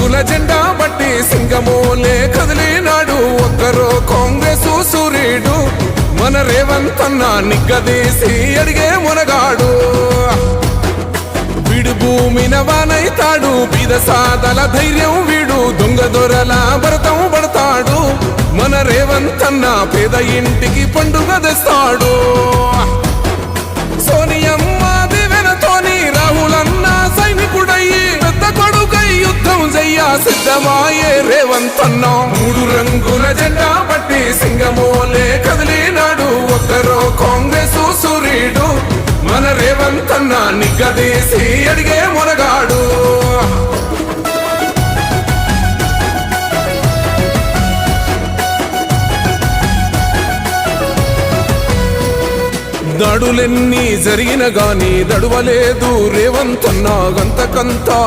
రంగుల జెండా బట్టి సింగమోలే కదిలినాడు ఒక్కరో కాంగ్రెస్ సూర్యుడు మన రేవంత్ అన్న నిగ్గదీసి అడిగే మునగాడు వీడు భూమిన వానైతాడు బీద సాదల ధైర్యం వీడు దొంగ దొరల భరతం పడతాడు మన రేవంత్ అన్న పేద ఇంటికి పండుగ తెస్తాడు సోనియమ్మ దివెనతోని రాహులన్న సైనికుడయ్యి పెద్ద కొడుకై యుద్ధం చెయ్య సిద్ధమాయే రేవంత్ అన్న మూడు రంగుల జెండా పట్టి సింగమోలే కదిలినాడు ఒక్కరో కాంగ్రెస్ సూర్యుడు మన రేవంత్ అన్న నిగ్గదీసి అడిగే మునగాడు దాడులెన్ని జరిగిన గాని దడువలేదు రేవంత్ అన్న గంతకంతా